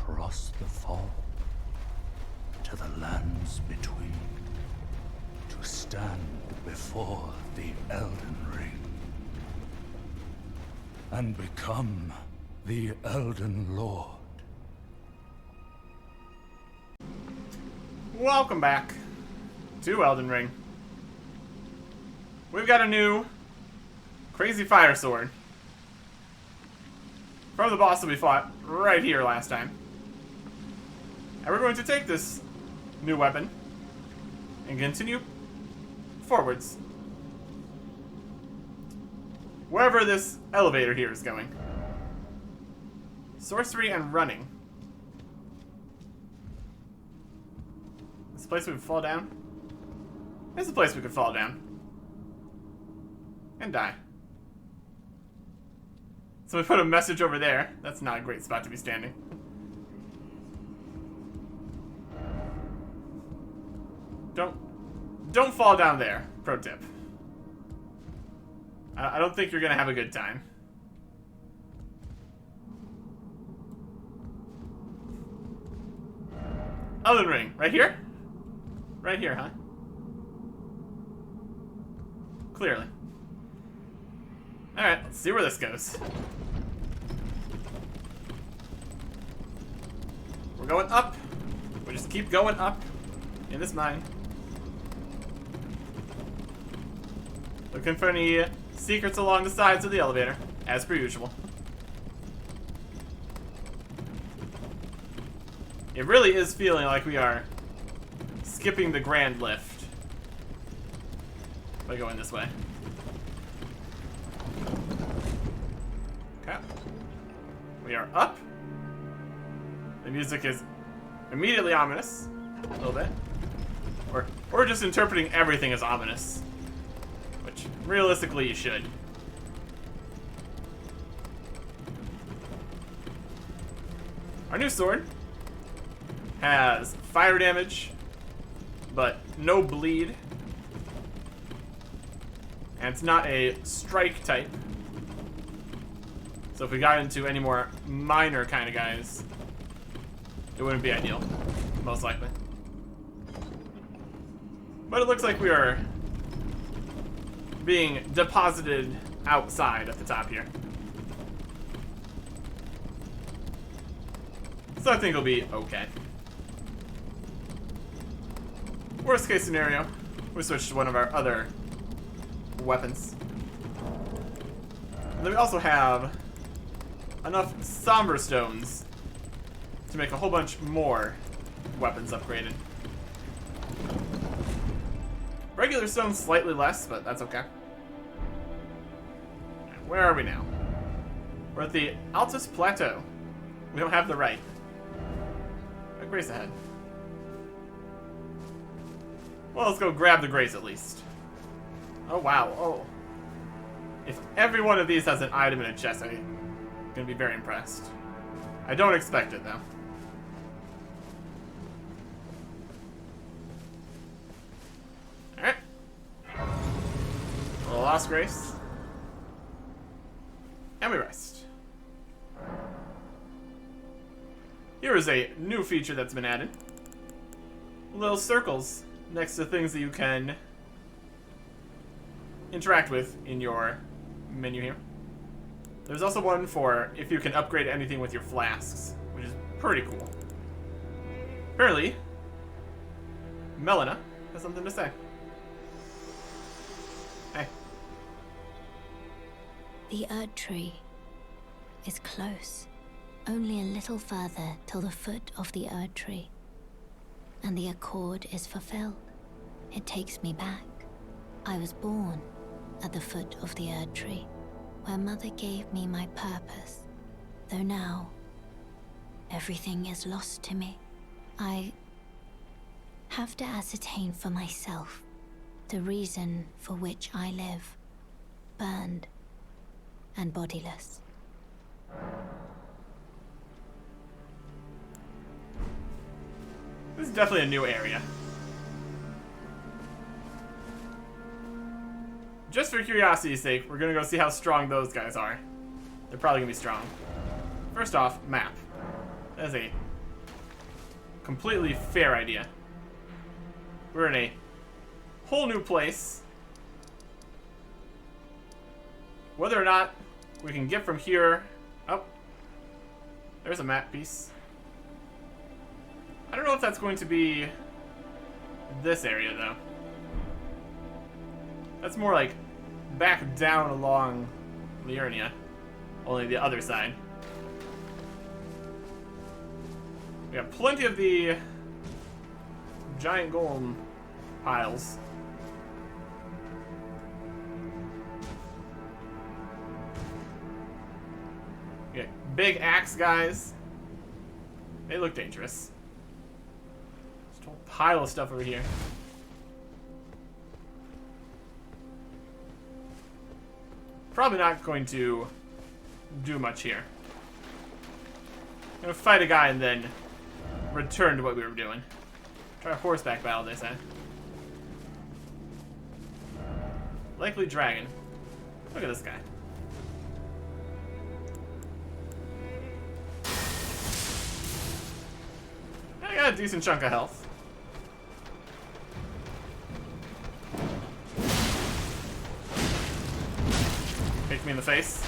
across the fall to the lands between, to stand before the Elden Ring and become the Elden Lord. Welcome back to Elden Ring. We've got a new crazy fire sword from the boss that we fought right here last time. And we're going to take this new weapon and continue forwards. Wherever this elevator here is going. Sorcery and running. This place we could fall down? This is a place we could fall down. And die. So we put a message over there. That's not a great spot to be standing. Don't fall down there. Pro tip. I don't think you're gonna have a good time. Elden Ring, right here? Right here, huh? Clearly. Alright, let's see where this goes. We're going up. We just keep going up in this mine. Looking for any secrets along the sides of the elevator, as per usual. It really is feeling like we are skipping the grand lift by going this way. Okay. We are up. The music is immediately ominous. A little bit. Or we're just interpreting everything as ominous. Which, realistically, you should. Our new sword has fire damage, but no bleed. And it's not a strike type. So if we got into any more minor kind of guys, it wouldn't be ideal, most likely. But it looks like we are being deposited outside at the top here. So I think it'll be okay. Worst case scenario, we switch to one of our other weapons. And then we also have enough somber stones to make a whole bunch more weapons upgraded. Regular stone's slightly less, but that's okay. Where are we now? We're at the Altus Plateau. We don't have the right. A grace ahead. Well, let's go grab the grace at least. Oh, wow. Oh. If every one of these has an item in a chest, I'm gonna be very impressed. I don't expect it, though. Alright. A lost grace. And we rest. Here is a new feature that's been added. Little circles next to things that you can interact with in your menu here. There's also one for if you can upgrade anything with your flasks, which is pretty cool. Apparently, Melina has something to say. Hey. The Erd Tree is close. Only a little further till the foot of the Erd Tree. And the accord is fulfilled. It takes me back. I was born at the foot of the Erd Tree, where Mother gave me my purpose. Though now, everything is lost to me. I have to ascertain for myself the reason for which I live, burned and bodiless. This is definitely a new area. Just for curiosity's sake, we're gonna go see how strong those guys are. They're probably gonna be strong. First off, map. That is a completely fair idea. We're in a whole new place. Whether or not we can get from here... Oh. There's a map piece. I don't know if that's going to be this area, though. That's more like back down along Liurnia. Only the other side. We have plenty of the giant golem piles. Okay, big axe guys. They look dangerous. Just a whole pile of stuff over here. Probably not going to do much here. I'm gonna fight a guy and then return to what we were doing. Try a horseback battle, they say. Likely dragon. Look at this guy. I got a decent chunk of health. Kick me in the face.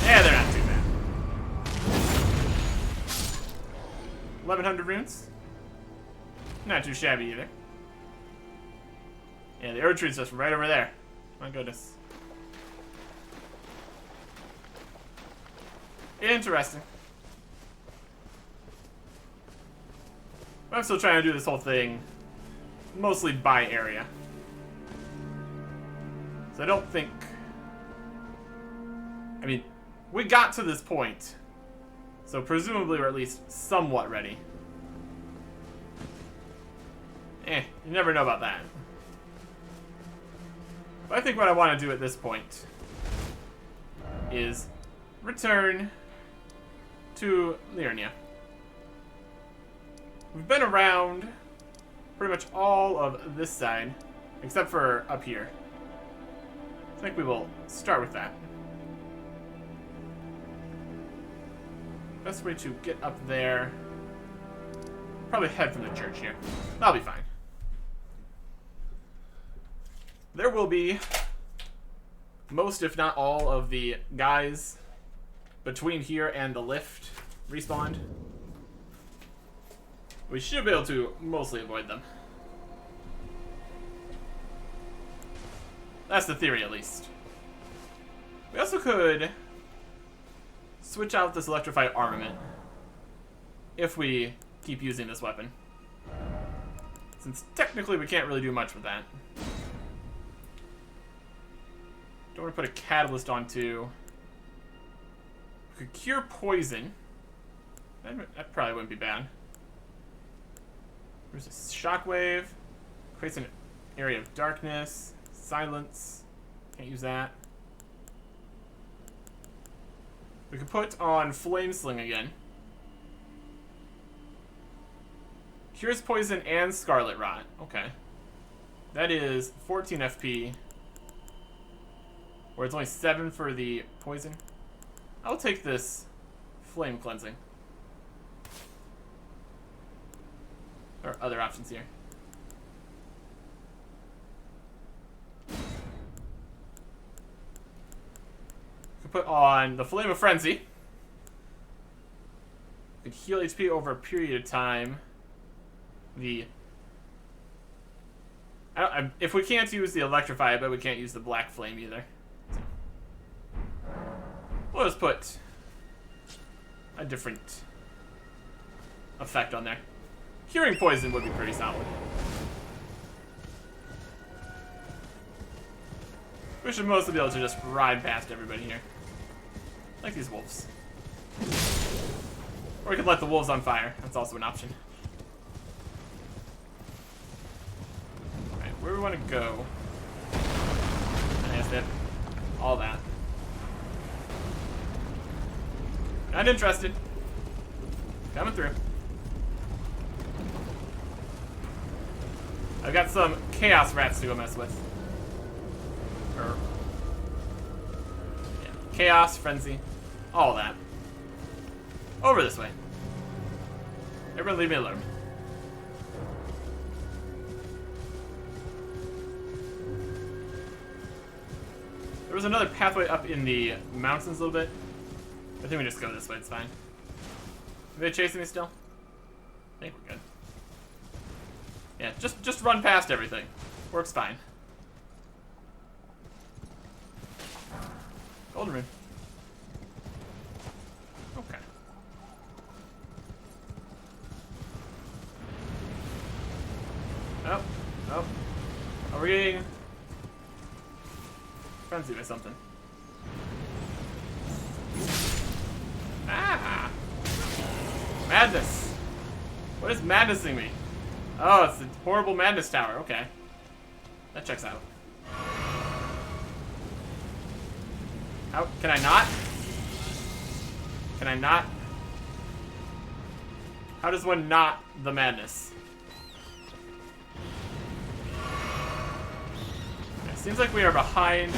Yeah, they're not too bad. 1100 runes. Not too shabby either. Yeah, the Erd tree's just right over there. My goodness. Interesting. I'm still trying to do this whole thing mostly by area. So I don't think... I mean, we got to this point. So presumably we're at least somewhat ready. You never know about that. But I think what I want to do at this point is return to Liurnia. We've been around pretty much all of this side, except for up here. I think we will start with that. Best way to get up there... Probably head from the church here. That'll be fine. There will be most, if not all, of the guys between here and the lift respawned. We should be able to mostly avoid them. That's the theory, at least. We also could switch out this electrified armament if we keep using this weapon. Since technically we can't really do much with that. Don't want to put a catalyst onto. We could cure poison. That probably wouldn't be bad. There's a shockwave. Creates an area of darkness. Silence. Can't use that. We could put on Flame Sling again. Cures poison and Scarlet Rot. Okay. That is 14 FP. Where it's only 7 for the poison. I'll take this Flame Cleansing. There are other options here. We could put on the Flame of Frenzy. We could heal HP over a period of time. If we can't use the Electrify, I bet we can't use the Black Flame either. We'll just put a different effect on there. Curing poison would be pretty solid. We should mostly be able to just ride past everybody here. Like these wolves. Or we could let the wolves on fire. That's also an option. Alright, where do we want to go? That's it. All that. Not interested. Coming through. I've got some chaos rats to go mess with. Or chaos, frenzy, all that. Over this way. Everyone leave me alone. There was another pathway up in the mountains a little bit. I think we just go this way, it's fine. Are they chasing me still? I think we're good. Yeah, just run past everything. Works fine. Golden rune. Okay. Oh, oh. Oh, we're getting frenzied by something. Ah! Madness! What is madnessing me? Oh, it's the horrible madness tower. Okay. That checks out. How? Can I not? Can I not? How does one not the madness? It seems like we are behind.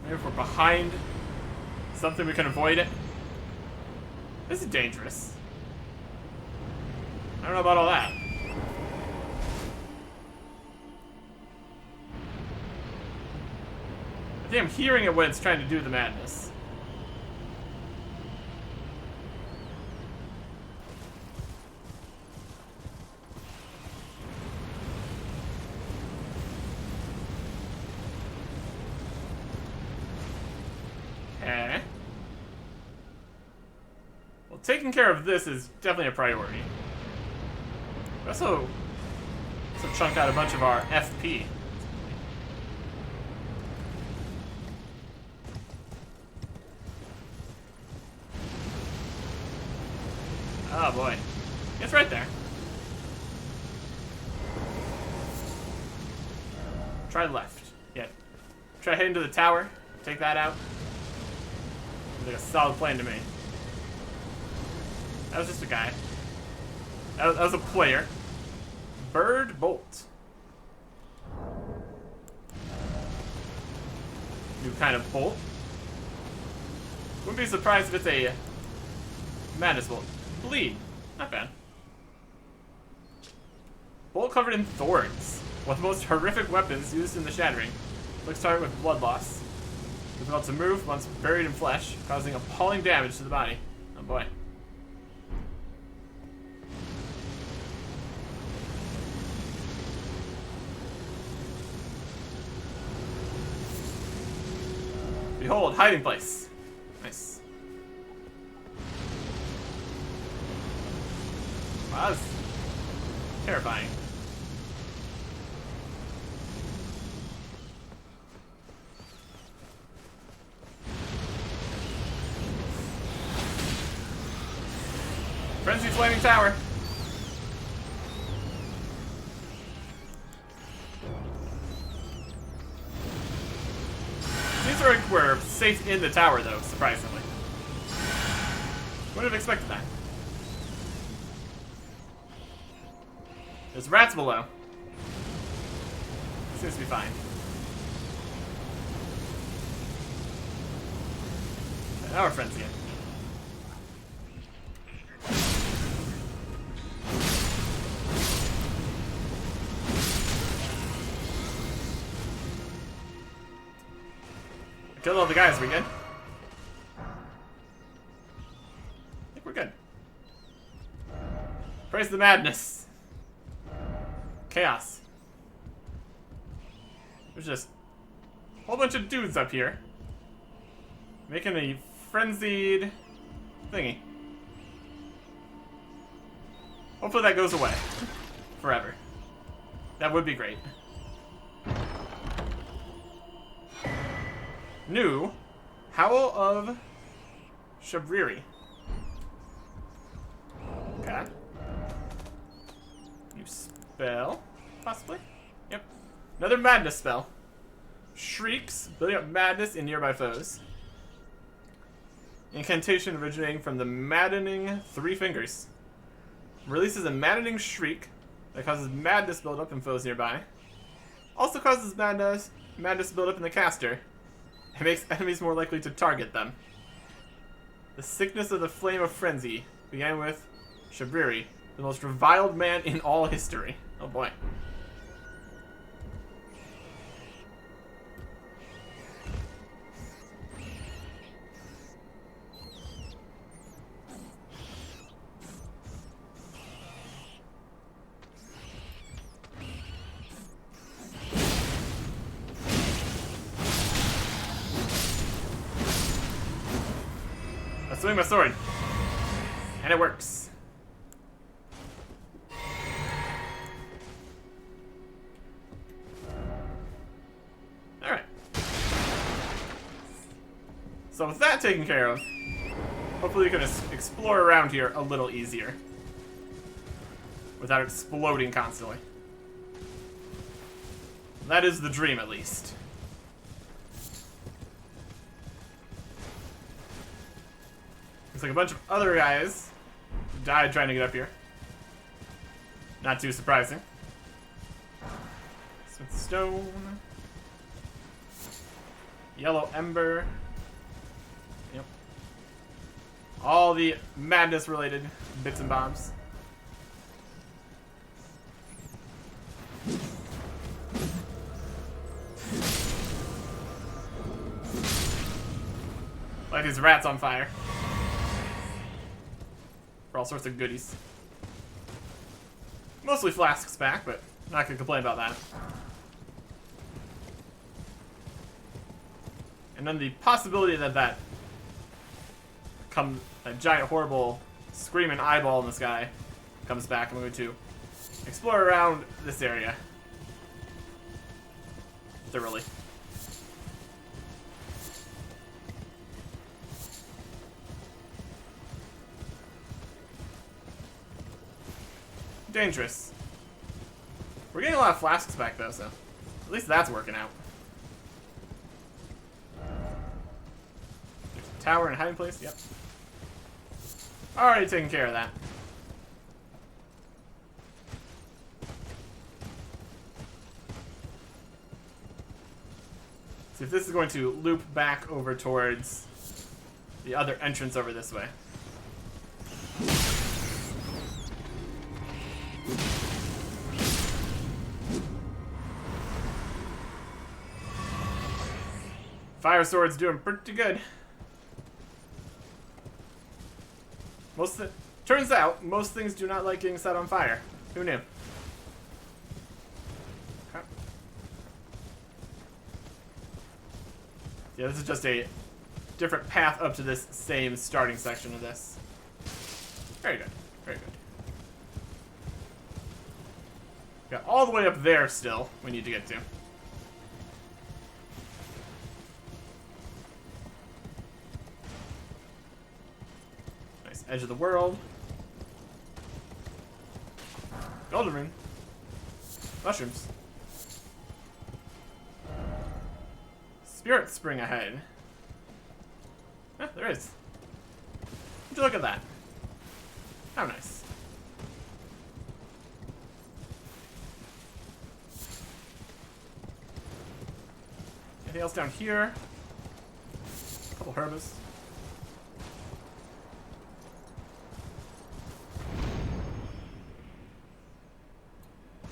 Maybe if we're behind something, we can avoid it. This is dangerous. I don't know about all that. I think I'm hearing it when it's trying to do the madness. Okay. Well, taking care of this is definitely a priority. We also chunked out a bunch of our FP. Oh boy. It's right there. Try left. Yeah. Try heading to the tower. Take that out. Looks like a solid plan to me. That was just a guy. That was a player. Bird bolt. New kind of bolt. Wouldn't be surprised if it's a madness bolt. Bleed. Not bad. Bolt covered in thorns. One of the most horrific weapons used in the Shattering. Looks target with blood loss. Difficult to move once buried in flesh, causing appalling damage to the body. Oh boy. Behold, hiding place. Nice. Wow, that's terrifying. Frenzy Flaming Tower. Seems like we're safe in the tower, though, surprisingly. Wouldn't have expected that. There's rats below. Seems to be fine. Now we're friends again. Killed all the guys, we good? I think we're good. Praise the madness. Chaos. There's just a whole bunch of dudes up here. Making a frenzied thingy. Hopefully that goes away. Forever. That would be great. New Howl of Shabriri. Okay. New spell, possibly? Yep. Another madness spell. Shrieks, building up madness in nearby foes. Incantation originating from the maddening 3 fingers. Releases a maddening shriek that causes madness buildup in foes nearby. Also causes madness buildup in the caster. It makes enemies more likely to target them. The sickness of the flame of frenzy began with Shabriri, the most reviled man in all history. Oh boy. I swing my sword, and it works. Alright. So with that taken care of, hopefully we can explore around here a little easier. Without exploding constantly. That is the dream, at least. Looks like a bunch of other guys died trying to get up here. Not too surprising. Smith stone. Yellow ember. Yep. All the madness related bits and bobs. Light these rats on fire. For all sorts of goodies. Mostly flasks back, but not gonna complain about that. And then the possibility that that giant horrible screaming eyeball in the sky comes back. I'm going to explore around this area thoroughly. Dangerous. We're getting a lot of flasks back though, so at least that's working out. There's a tower and a hiding place. Yep. Already taking care of that. See if this is going to loop back over towards the other entrance over this way. Fire sword's doing pretty good. Turns out, most things do not like getting set on fire. Who knew? Okay. Yeah, this is just a different path up to this same starting section of this. Very good. Very good. Got all the way up there still we need to get to. Nice edge of the world. Golden rune. Mushrooms. Spirit spring ahead. Eh, there is. Would you look at that? How nice. Anything else down here? A couple herbas.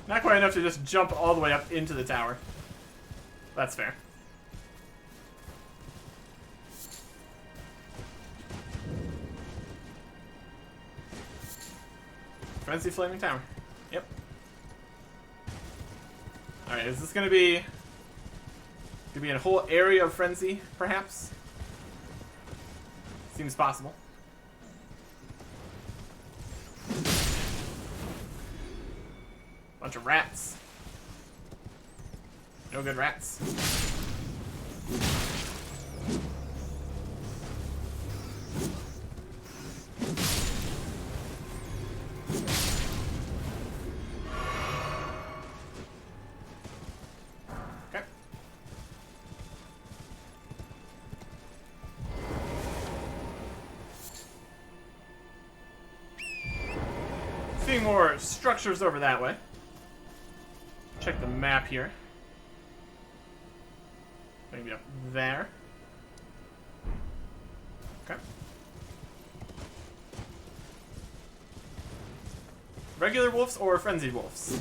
Not quite enough to just jump all the way up into the tower. That's fair. Frenzy Flaming Tower. Yep. Alright, is this gonna be a whole area of frenzy, perhaps? Seems possible. Bunch of rats. No good rats. Okay. Seeing more structures over that way. check the map here. Maybe up there. Okay. Regular wolves or frenzied wolves?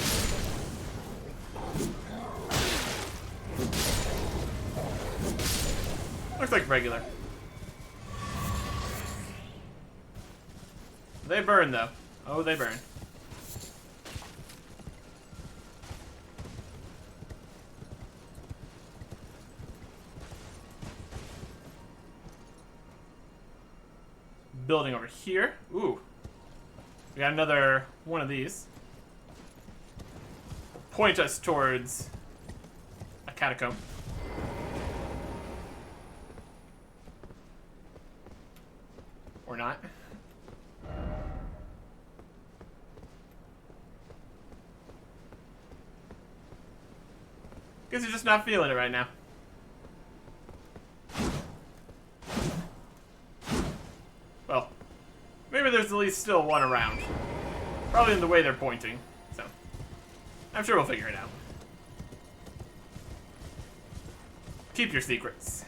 Looks like regular. They burn, though. Oh, they burn. Building over here. Ooh. We got another one of these. Point us towards a catacomb. Or not. Guess you're just not feeling it right now. Well, maybe there's at least still one around. Probably in the way they're pointing, so I'm sure we'll figure it out. Keep your secrets.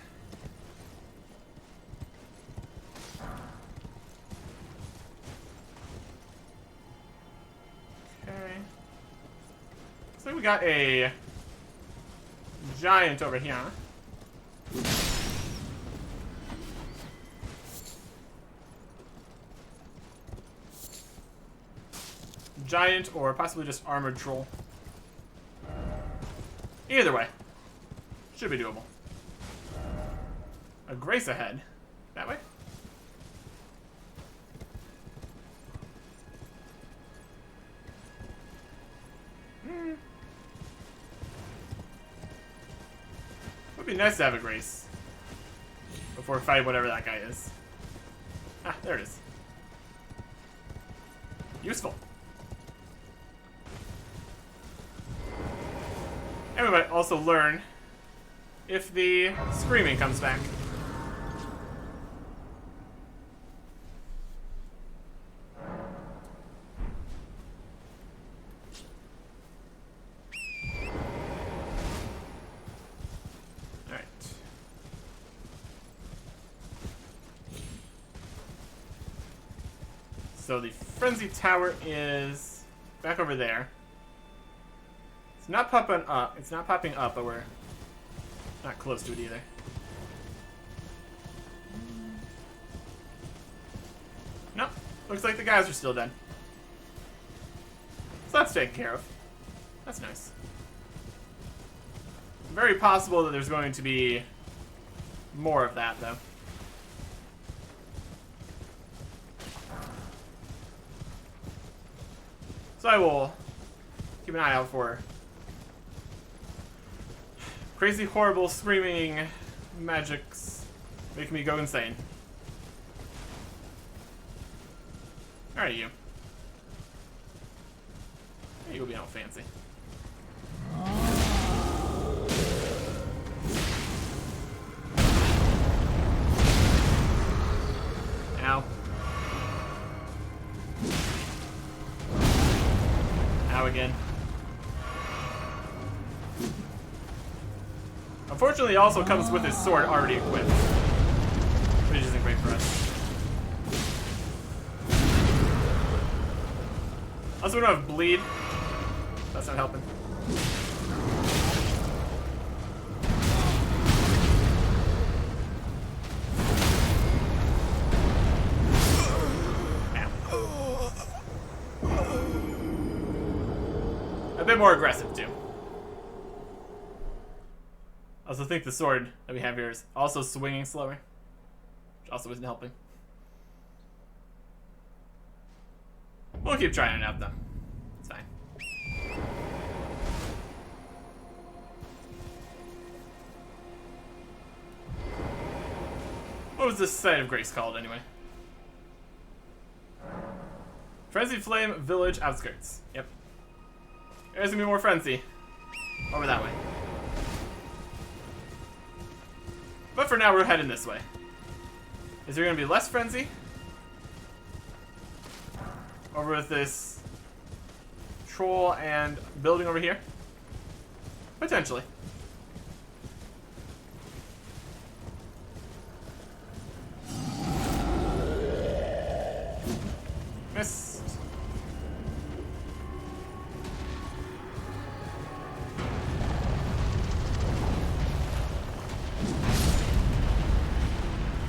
Okay. Looks like we got a giant over here. Giant or possibly just armored troll. Either way, should be doable. A grace ahead. That way? Would be nice to have a grace before we fight whatever that guy is. Ah, there it is. Useful. And we might also learn if the screaming comes back. Alright. So the frenzy tower is back over there. It's not popping up. It's not popping up, but we're not close to it either. Nope. Looks like the guys are still dead. So that's taken care of. That's nice. Very possible that there's going to be more of that, though. So I will keep an eye out for crazy, horrible, screaming magics making me go insane. Alright, you. Hey, you'll be all fancy. Ow. Ow again. Unfortunately, it also comes with his sword already equipped, which isn't great for us. Also, we don't have bleed. That's not helping. Ow. A bit more aggressive, too. I also think the sword that we have here is also swinging slower, which also isn't helping. We'll keep trying it out, though. It's fine. What was this site of grace called, anyway? Frenzy Flame Village Outskirts. Yep. There's gonna be more frenzy. Over that way. But for now, we're heading this way. Is there going to be less frenzy? Over with this troll and building over here? Potentially. Missed.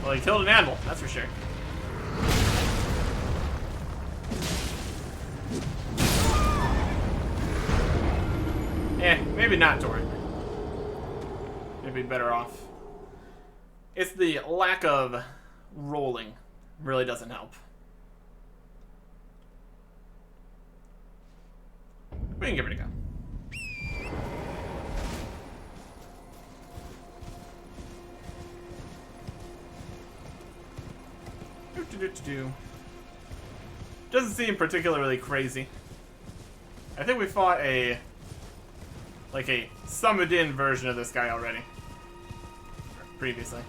Well, he killed an animal, that's for sure. Maybe not Torrent. Maybe better off. It's the lack of rolling really doesn't help. We can give it a go. Doesn't seem particularly crazy. I think we fought a summoned in version of this guy already. Previously.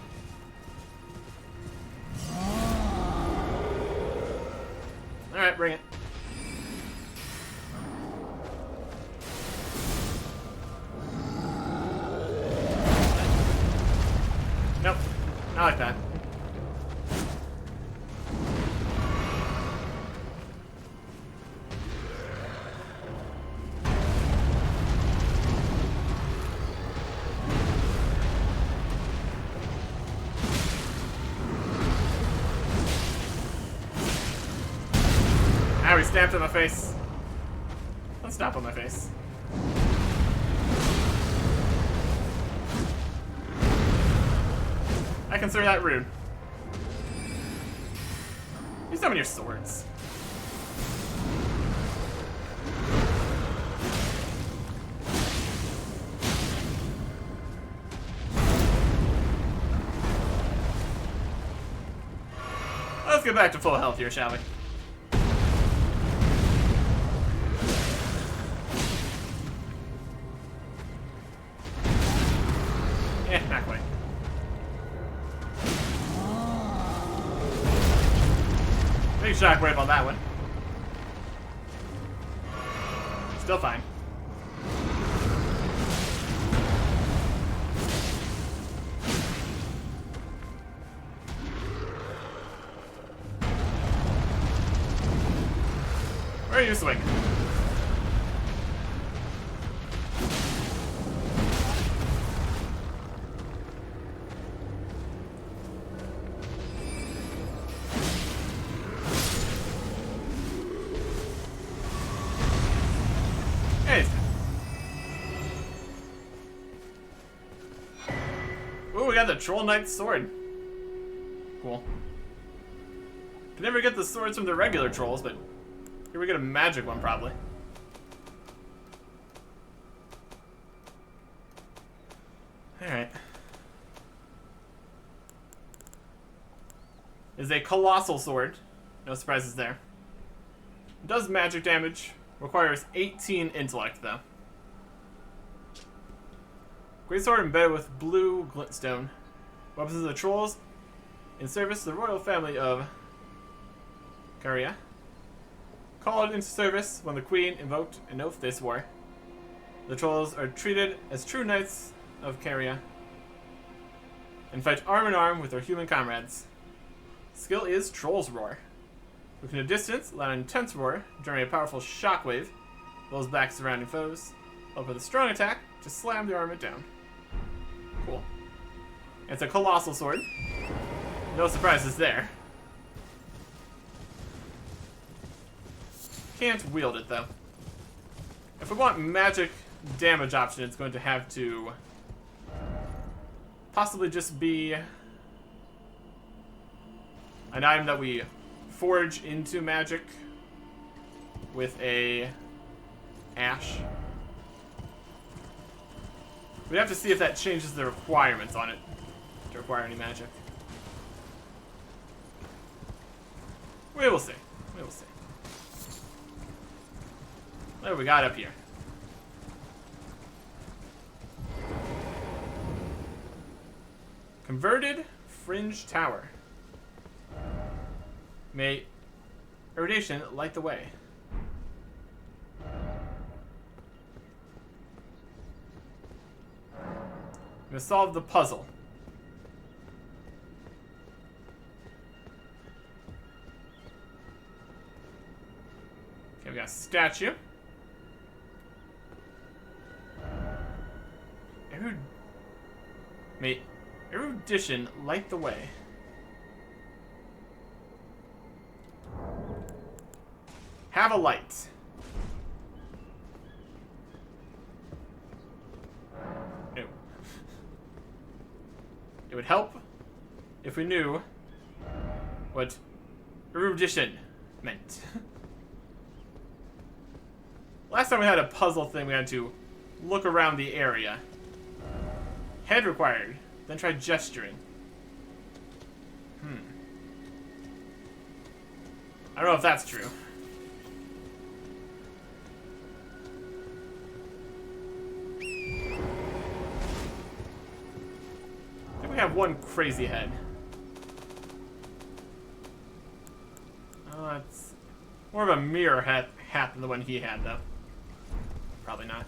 Alright, bring it. Nope. Not like that. Ow, he stamped in my face. Don't stop on my face. I consider that rude. Use some of your swords. Let's get back to full health here, shall we? Not quite. Big shockwave on that one. Still fine. Where are you swinging? Ooh, we got the Troll Knight's sword. Cool. Can never get the swords from the regular trolls, but here we get a magic one, probably. Alright. Is a colossal sword. No surprises there. Does magic damage. Requires 18 intellect, though. Great sword embedded with blue glintstone. Weapons of the trolls in service to the royal family of Caria. Called into service when the queen invoked an oath they swore. The trolls are treated as true knights of Caria and fight arm in arm with their human comrades. Skill is Troll's Roar. Looking at distance, allow an intense roar, generate a powerful shockwave, blows back surrounding foes, up with a strong attack to slam the armament down. Cool. It's a colossal sword. No surprises there. Can't wield it, though. If we want magic damage option, it's going to have to possibly just be an item that we forge into magic with a ash. We'd have to see if that changes the requirements on it to require any magic. We will see. We will see. What do we got up here? Converted Fringe Tower. May irradiation light the way. gonna solve the puzzle. Okay, we got a statue. May erudition light the way. Have a light. Ew. It would help if we knew what erudition meant. Last time we had a puzzle thing, we had to look around the area. Head required. Then try gesturing. I don't know if that's true. I think we have one crazy head. It's more of a mirror hat than the one he had, though. Probably not.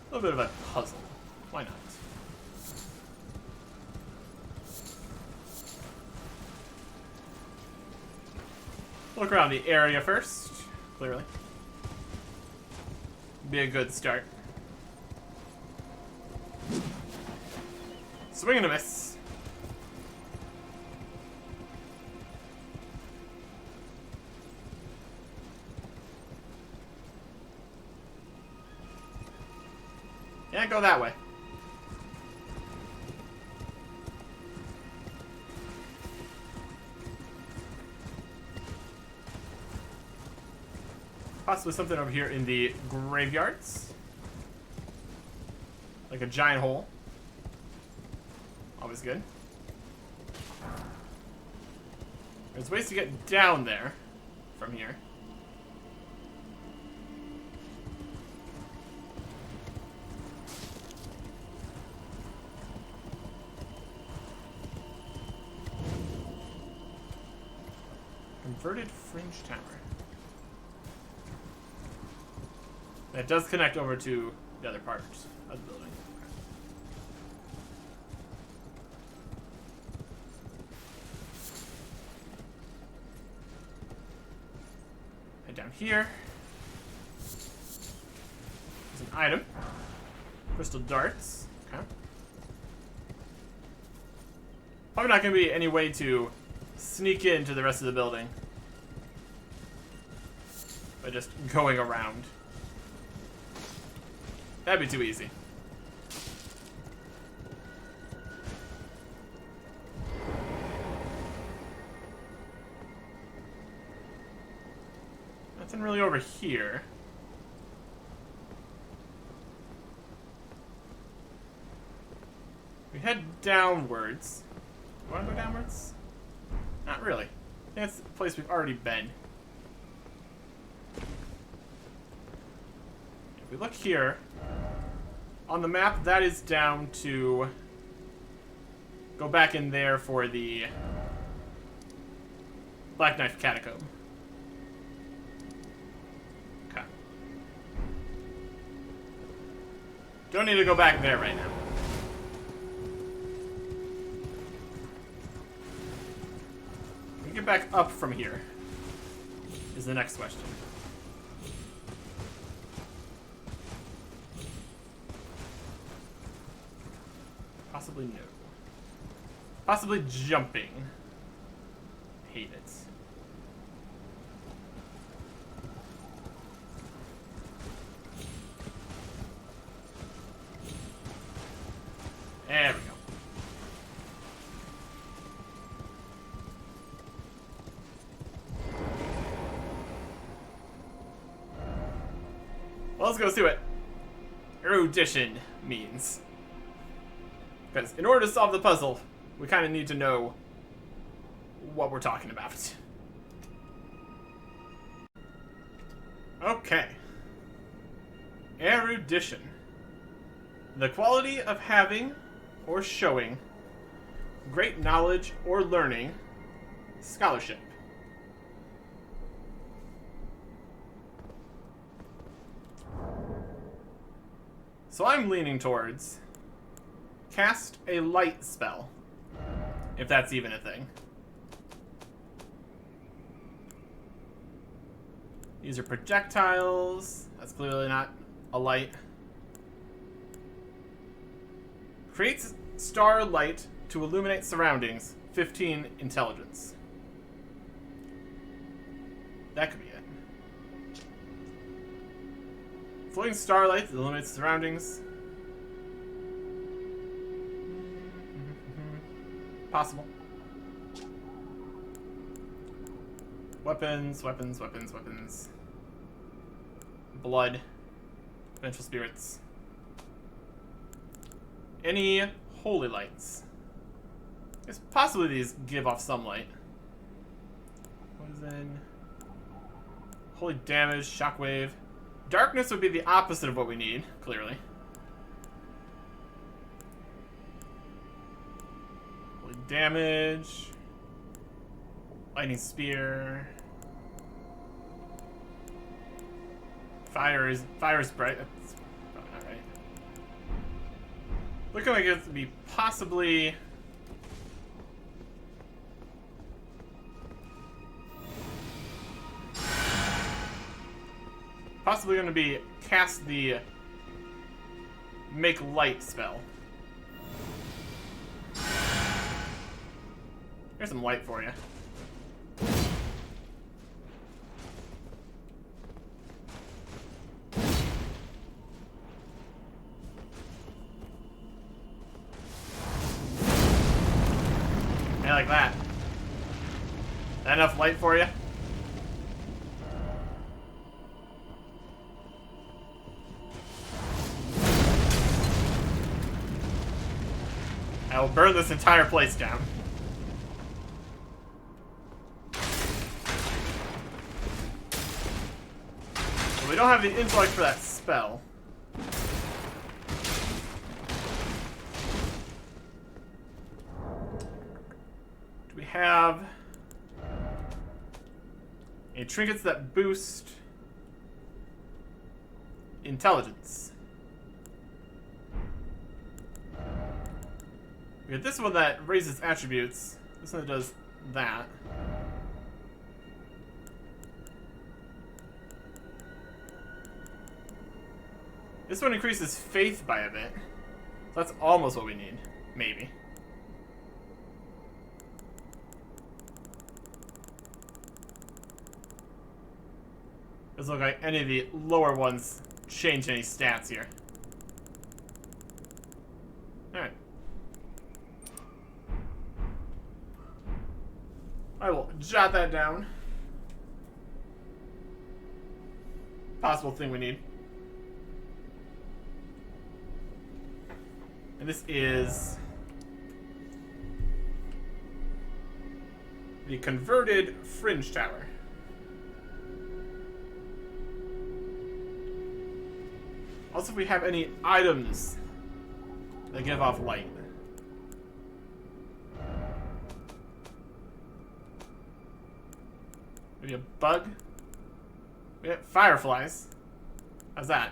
A little bit of a puzzle. Why not? Look around the area first, clearly. Be a good start. Swing and a miss. Can't go that way. Possibly something over here in the graveyards. Like a giant hole. Always good. There's ways to get down there from here. Converted fringe tower. That does connect over to the other parts of the building. Head down here. There's an item. Crystal darts. Okay. Probably not going to be any way to sneak into the rest of the building by just going around. That'd be too easy. Nothing really over here. We head downwards. Do you want to go downwards? Not really. I think that's the place we've already been. If we look here, on the map, that is down to go back in there for the Black Knife Catacomb. Okay. Don't need to go back there right now. We get back up from here is the next question. Possibly no. Possibly jumping. Hate it. There we go. Well, let's go see what erudition means. Because in order to solve the puzzle, we kind of need to know what we're talking about. Okay. Erudition. The quality of having or showing great knowledge or learning, scholarship. So I'm leaning towards cast a light spell. If that's even a thing. These are projectiles. That's clearly not a light. Creates star light to illuminate surroundings. 15 intelligence. That could be it. Floating starlight illuminates surroundings. Possible. Weapons, weapons, weapons, weapons. Blood. Vengeful spirits. Any holy lights? I guess possibly these give off some light. Poison. Holy damage, shockwave. Darkness would be the opposite of what we need, clearly. Holy damage. Lightning spear. Fire is bright. That's probably not right. Looking like it would be possibly. Possibly going to be cast the make light spell. Here's some light for you. I like that. That enough light for you? I will burn this entire place down. But we don't have the intellect for that spell. Do we have any trinkets that boost intelligence? We got this one that raises attributes. This one that does that. This one increases faith by a bit. So that's almost what we need. Maybe. Doesn't look like any of the lower ones change any stats here. Alright. I will jot that down. Possible thing we need. And this is the converted fringe tower. Also, if we have any items that give off light. Maybe a bug? We have fireflies. How's that?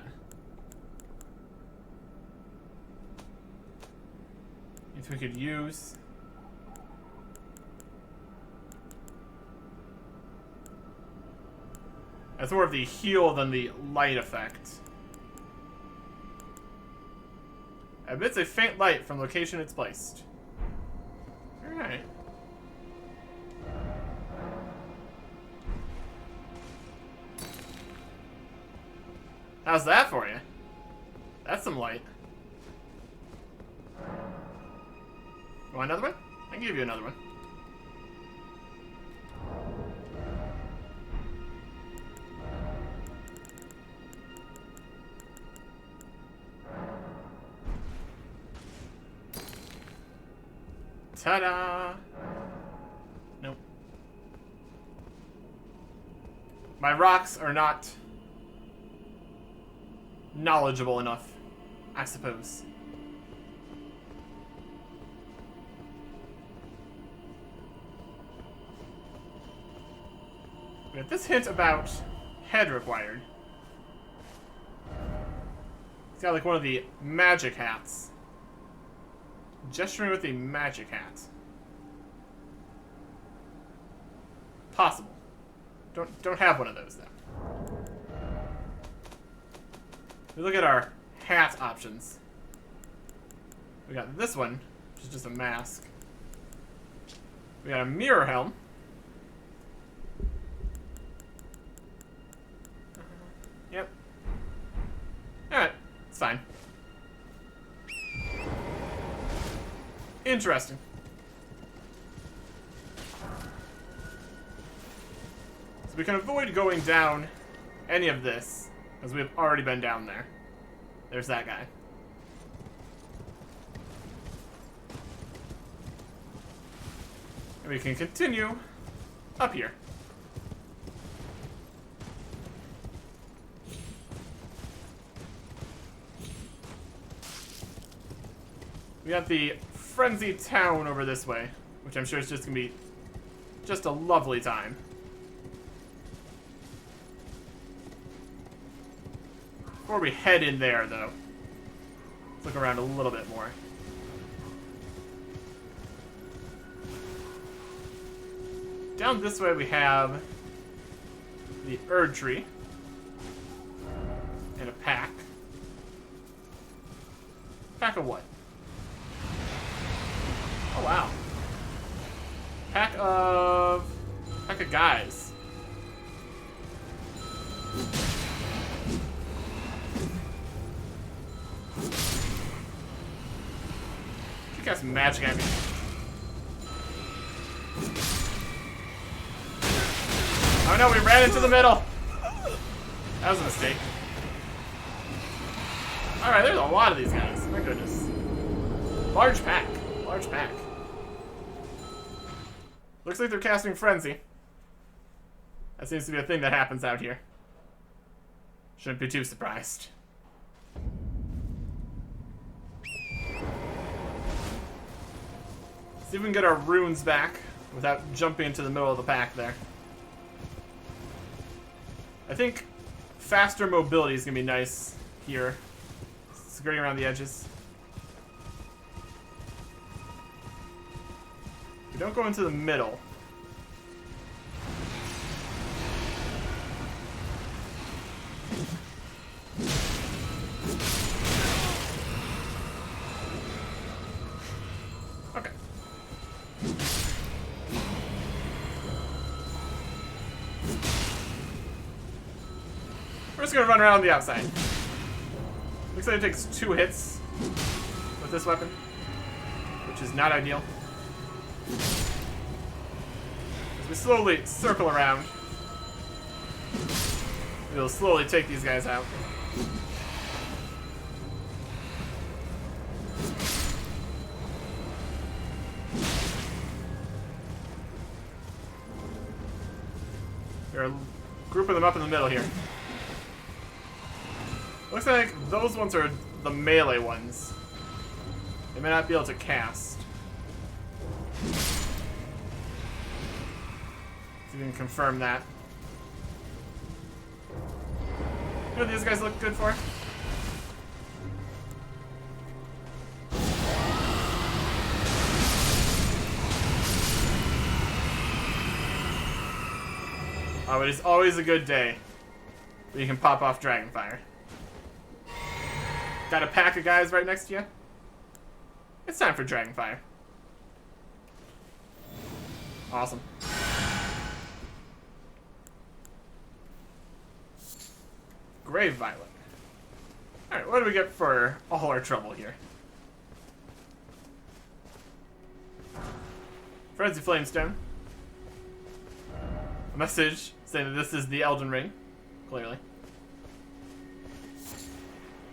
If we could use. That's more of the heal than the light effect. Emits a faint light from location it's placed. Alright. How's that for you? That's some light. You want another one? I can give you another one. Ta-da! Nope. My rocks are not knowledgeable enough, I suppose. We have this hint about head required. He's got like one of the magic hats. Gesturing with a magic hat. Possible. Don't have one of those though. We look at our hat options. We got this one, which is just a mask. We got a mirror helm. Yep. Alright, it's fine. Interesting. So we can avoid going down any of this, because we've already been down there. There's that guy. And we can continue up here. We got the Frenzy Town over this way, which I'm sure is just gonna be just a lovely time. Before we head in there, though, let's look around a little bit more. Down this way we have the Erd Tree and a pack. Pack of what? Oh wow. Pack of guys. She got some magic at me. Oh no, we ran into the middle. That was a mistake. Alright, there's a lot of these guys. My goodness. Large pack. Large pack. Looks like they're casting Frenzy. That seems to be a thing that happens out here. Shouldn't be too surprised. See if we can get our runes back without jumping into the middle of the pack there. I think faster mobility is going to be nice here. Skirting around the edges. We don't go into the middle. Okay. We're just gonna run around the outside. Looks like it takes 2 hits with this weapon, which is not ideal. As we slowly circle around, we'll slowly take these guys out. We're grouping them up in the middle here. Looks like those ones are the melee ones. They may not be able to cast. See if we can confirm that. What do these guys look good for? Oh, it is always a good day when you can pop off Dragonfire. Got a pack of guys right next to you? It's time for Dragonfire. Awesome. Grave Violet. Alright, what do we get for all our trouble here? Frenzy Flamestone. A message saying that this is the Elden Ring, clearly.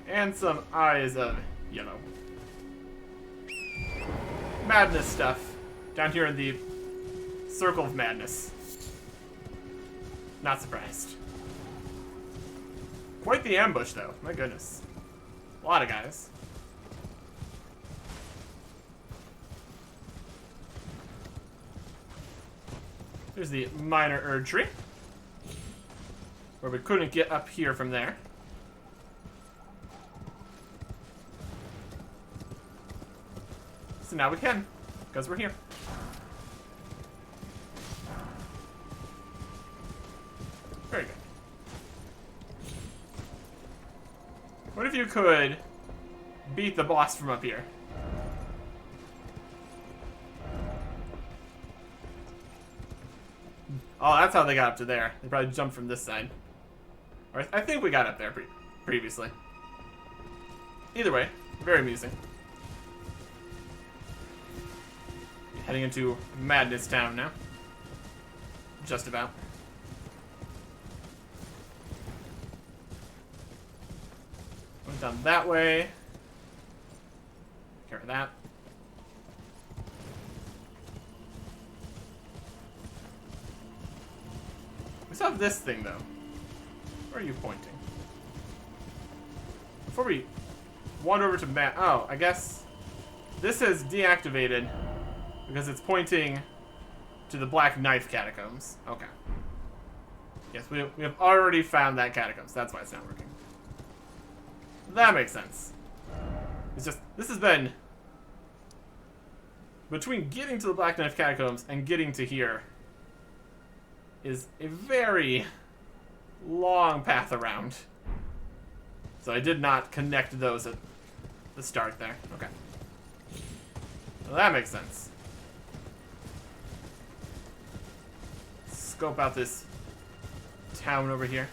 And some eyes of yellow. Madness stuff. Down here in the Circle of Madness. Not surprised. Quite the ambush, though. My goodness. A lot of guys. There's the minor Erd Tree, where we couldn't get up here from there. So now we can, because we're here. Very good. What if you could beat the boss from up here? Oh, that's how they got up to there. They probably jumped from this side. Or I think we got up there previously. Either way, very amusing. Heading into Madness Town now. Just about. Went down that way. Care of that. We still have this thing, though. Where are you pointing? Before we wander over to Matt. Oh, I guess this is deactivated because it's pointing to the Black Knife Catacombs. Okay. Yes, we have already found that catacombs. That's why it's not working. That makes sense. It's just, this has been between getting to the Black Knife Catacombs and getting to here is a very long path around. So I did not connect those at the start there. Okay. Well, that makes sense. Scope out this town over here.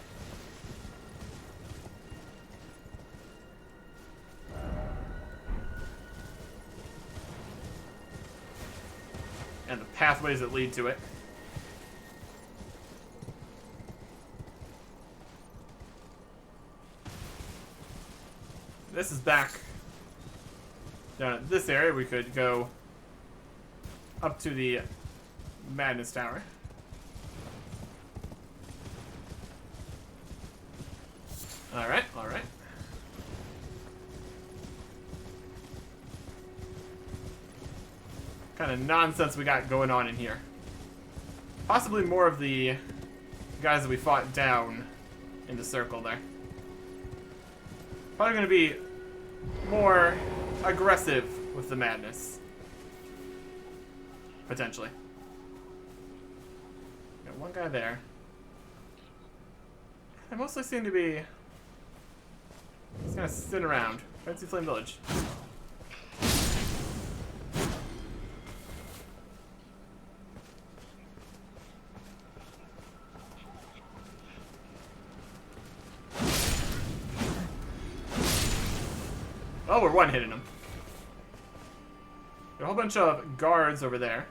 And the pathways that lead to it. This is back down at this area. We could go up to the Madness Tower. Alright, alright. Kind of nonsense we got going on in here. Possibly more of the guys that we fought down in the circle there. Probably going to be more aggressive with the madness. Potentially. Got one guy there. They mostly seem to be just kind of sitting around. Fancy Flame Village. Oh, we're one-hitting them. Got a whole bunch of guards over there.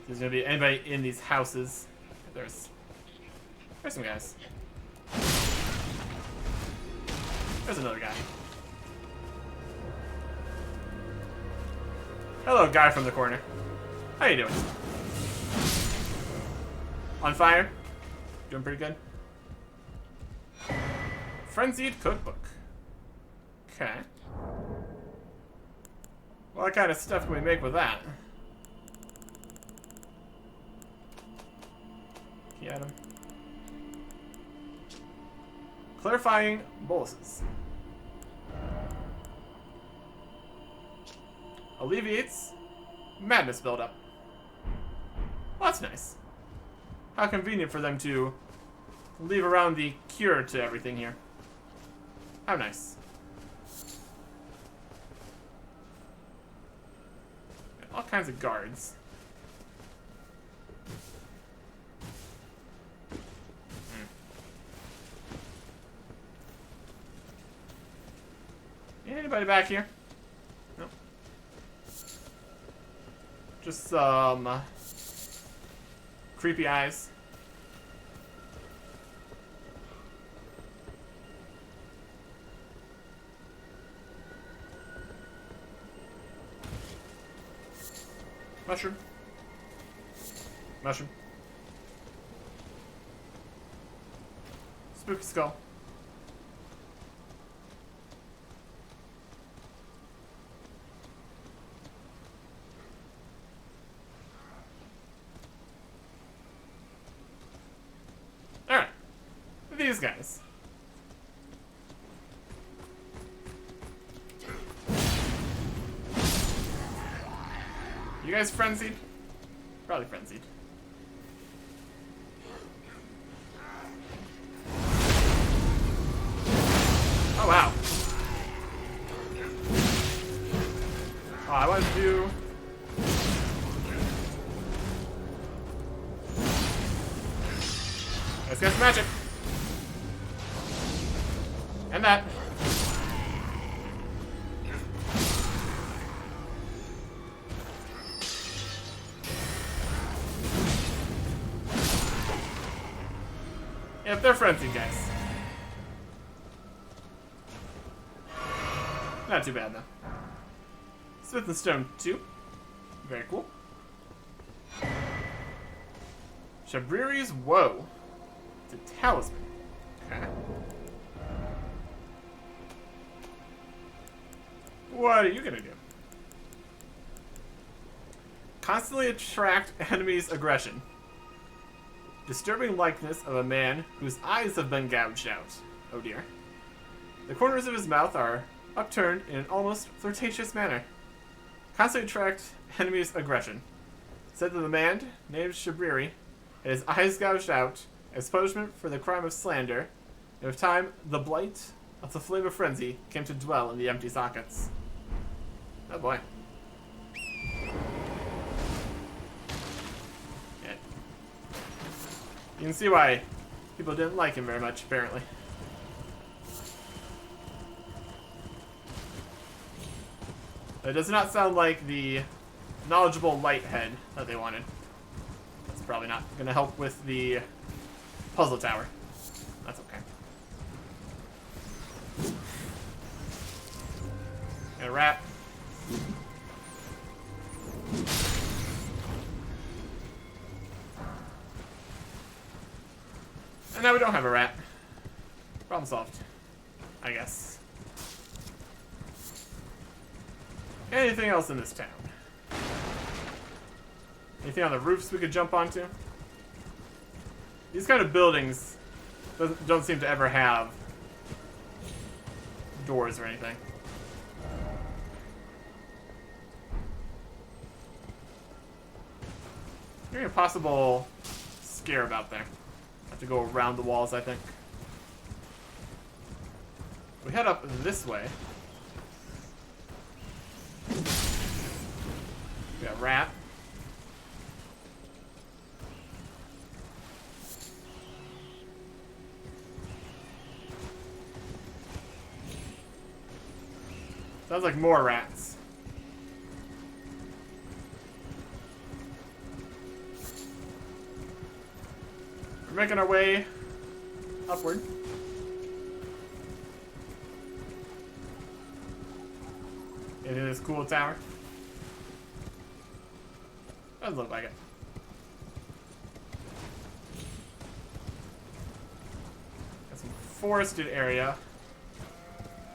There's gonna be anybody in these houses. There's some guys. There's another guy. Hello, guy from the corner. How you doing? On fire? Doing pretty good? Frenzied cookbook. Okay. What kind of stuff can we make with that? Get him. Clarifying boluses. Alleviates madness buildup. Well, that's nice. How convenient for them to leave around the cure to everything here. How nice. All kinds of guards. Anybody back here? Nope. Just some creepy eyes. Mushroom. Mushroom. Spooky skull. these guys? You guys frenzied? Probably frenzied. Oh, wow. Oh, I wanted to do... Let's get some magic. And that. Yep, they're frenzied, guys. Not too bad, though. Smith and Stone 2. Very cool. Shabriri's Woe. It's a talisman. Okay. What are you gonna do? Constantly attract enemies' aggression. Disturbing likeness of a man whose eyes have been gouged out. Oh dear. The corners of his mouth are upturned in an almost flirtatious manner. Constantly attract enemies' aggression. Said that the man, named Shabriri, had his eyes gouged out as punishment for the crime of slander, and with time, the blight of the flame of frenzy came to dwell in the empty sockets. Oh boy. Yeah. You can see why people didn't like him very much, apparently. It does not sound like the knowledgeable light head that they wanted. That's probably not going to help with the puzzle tower. That's okay. And a rat. And now we don't have a rat. Problem solved, I guess. Anything else in this town? Anything on the roofs we could jump onto? These kind of buildings don't seem to ever have doors or anything. Hearing a possible scarab out there. Have to go around the walls, I think. We head up this way. We got a rat. Sounds like more rats. We're making our way upward. Into this cool tower. Doesn't look like it. Got some forested area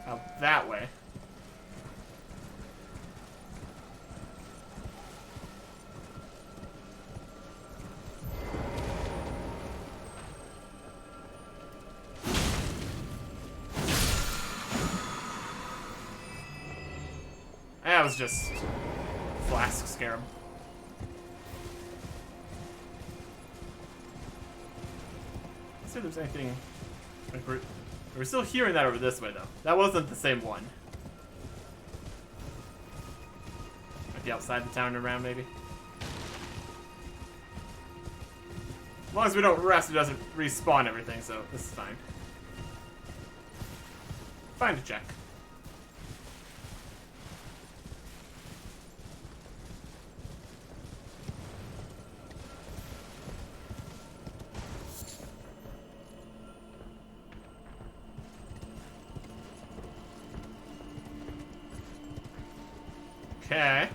out that way. That was just flask scarab. Let's see if there's anything. Like we're still hearing that over this way though. That wasn't the same one. Might be outside the town around maybe. As long as we don't rest, it doesn't respawn everything, so this is fine. Fine to check. Okay.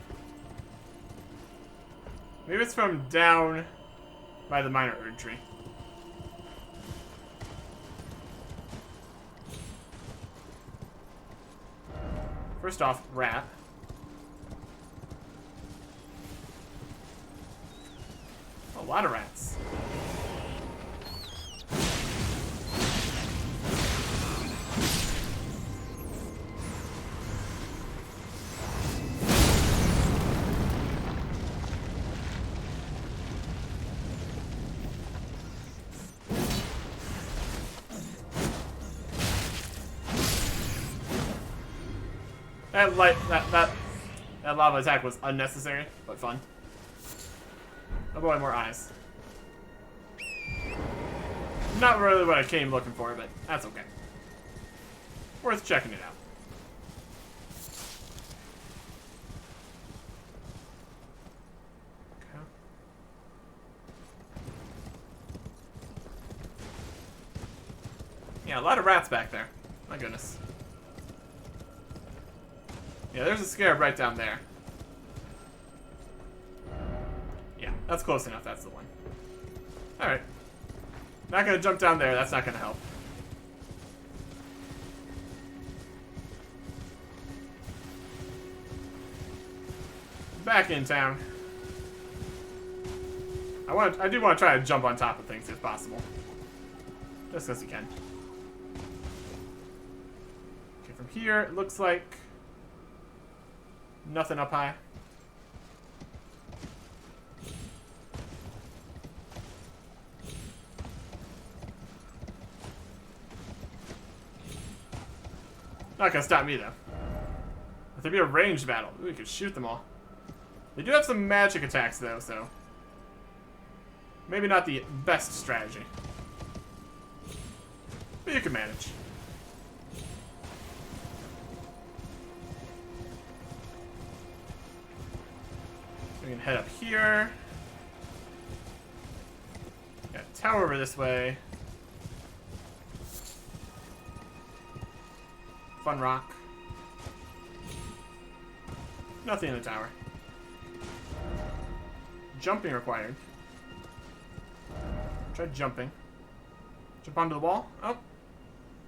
Maybe it's from down by the minor erd tree. First off, rat. A lot of rats. That lava attack was unnecessary, but fun. Oh boy, more eyes. Not really what I came looking for, but that's okay. Worth checking it out. Okay. Yeah, a lot of rats back there. My goodness. Yeah, there's a scarab right down there. Yeah, that's close enough. That's the one. Alright. Not gonna jump down there. That's not gonna help. Back in town. I do want to try to jump on top of things if possible. Just because you can. Okay, from here, it looks like nothing up high. Not gonna stop me though. If there'd be a ranged battle, we could shoot them all. They do have some magic attacks though, so maybe not the best strategy. But you can manage. We can head up here. Got a tower over this way. Fun rock. Nothing in the tower. Jumping required. Try jumping. Jump onto the wall. Oh.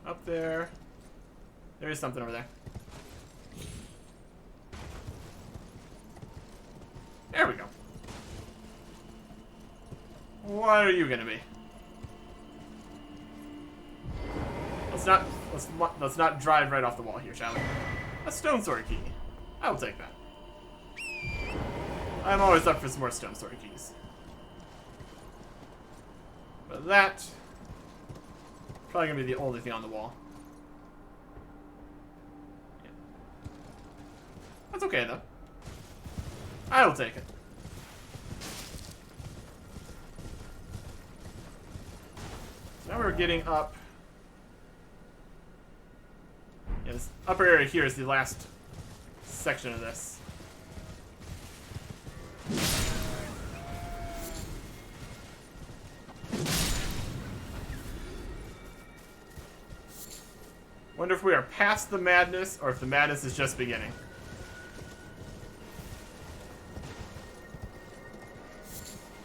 Up there. There is something over there. There we go. What are you gonna be? Let's not drive right off the wall here, shall we? A stone sword key. I will take that. I'm always up for some more stone sword keys. But that probably gonna be the only thing on the wall. Yeah. That's okay though. I will take it. Now we're getting up. Yeah, this upper area here is the last section of this. Wonder if we are past the madness or if the madness is just beginning.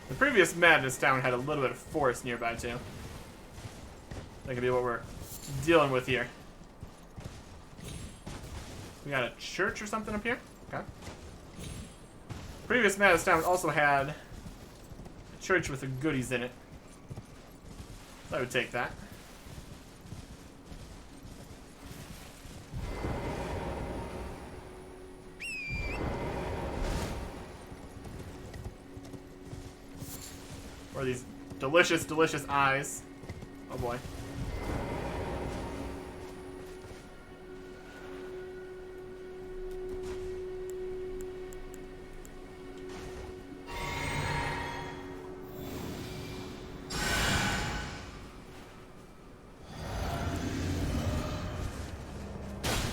The previous madness town had a little bit of forest nearby too. That could be what we're dealing with here. We got a church or something up here? Okay. Previous madness town also had a church with the goodies in it. I would take that. Or these delicious, delicious eyes. Oh boy.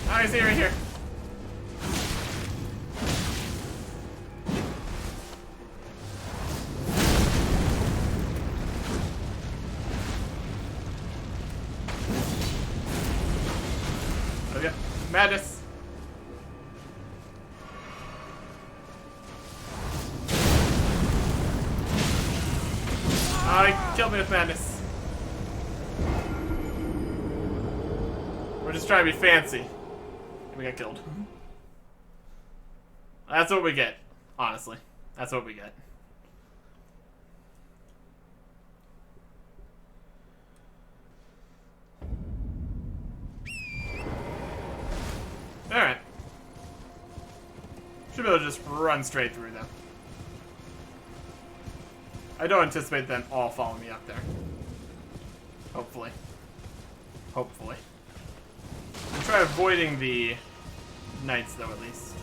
I see right here. Oh yeah, madness. Oh, he killed me with madness. We're just trying to be fancy. We got killed. That's what we get, honestly. That's what we get. Alright. Should be able to just run straight through them. I don't anticipate them all following me up there. Hopefully. Hopefully. Try avoiding the knights, though, at least.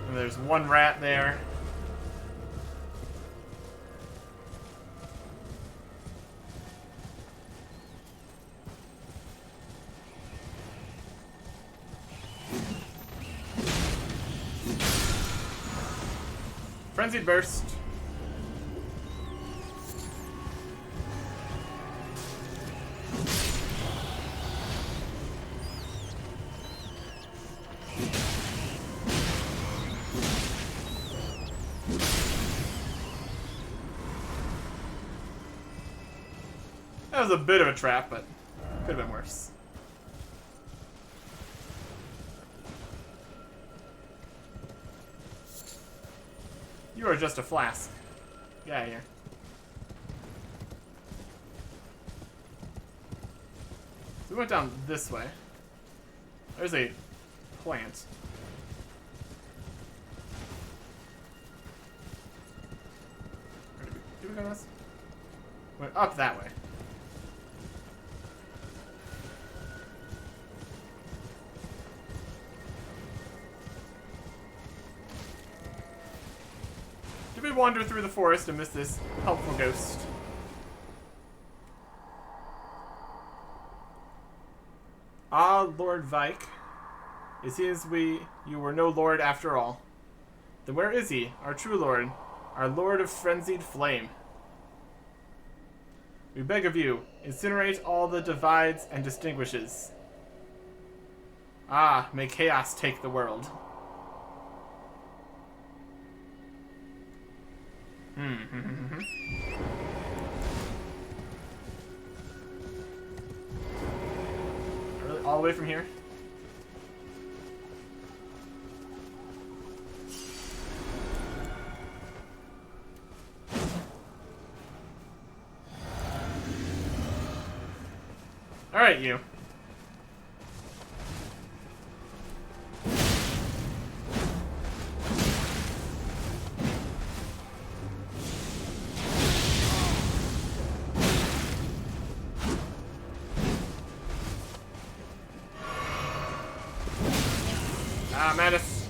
And there's one rat there. Frenzied Burst. That was a bit of a trap, but could have been worse. You are just a flask. Get out of here. So we went down this way. There's a plant. Where did we go this? Went up that way. Did we wander through the forest and miss this helpful ghost? Ah, Lord Vike. It seems you were no lord after all. Then where is he, our true lord, our lord of frenzied flame? We beg of you, incinerate all that divides and distinguishes. Ah, may chaos take the world. Really, all the way from here? All right, you. Ah, Mattis.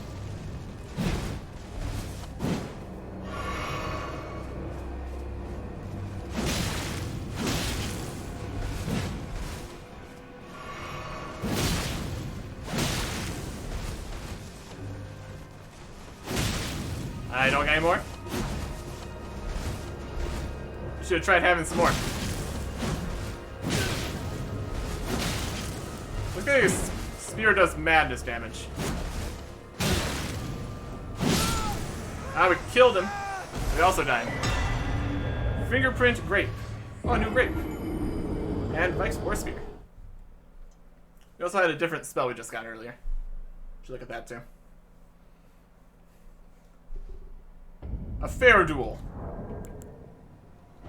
I don't got any more. Should have tried having some more. Look at this. Spear does madness damage. Ah, we killed him. We also died. Fingerprint grape. Oh, a new grape. And Vike's War Spear. We also had a different spell we just got earlier. Should look at that too. A fair duel.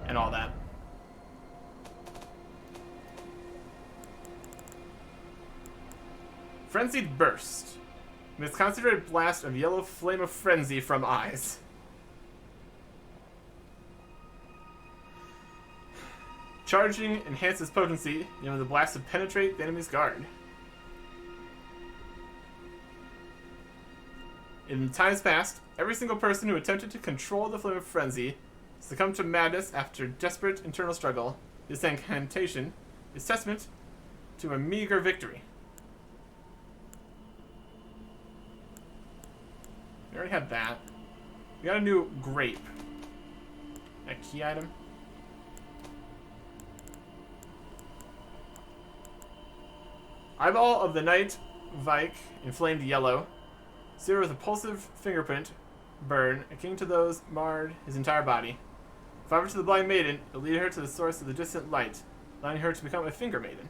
And all that. Frenzied Burst. This concentrated blast of yellow flame of frenzy from eyes. Charging enhances potency, the blast to penetrate the enemy's guard. In times past, every single person who attempted to control the flame of frenzy succumbed to madness after desperate internal struggle. This incantation is testament to a meager victory. We already had that. We got a new grape. A key item. Eyeball of the Night Vike, inflamed yellow. Sear with a pulsive fingerprint burn, akin to those marred his entire body. Fiber to the blind maiden, it lead her to the source of the distant light, allowing her to become a finger maiden.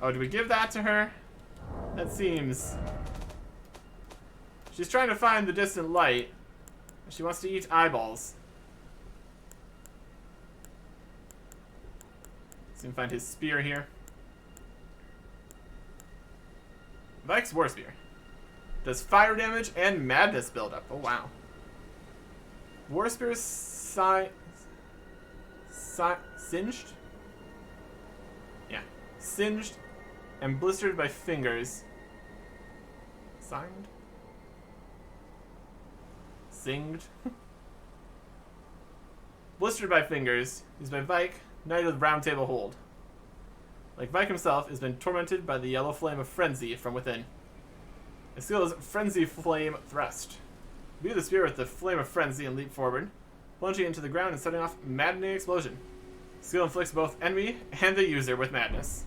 Oh, do we give that to her? That seems... She's trying to find the distant light. She wants to eat eyeballs. Let's see if we can find his spear here. Vike's War Spear. Does fire damage and madness buildup. Oh, wow. War Spear's Singed? Yeah. Singed and blistered by fingers. Signed? Singed? Blistered by fingers, used by Vike, Knight of the Round Table Hold. Like Vike himself, has been tormented by the yellow flame of frenzy from within. His skill is Frenzy Flame Thrust. Imbue the spear with the flame of frenzy and leap forward, plunging into the ground and setting off maddening explosion. Skill inflicts both enemy and the user with madness.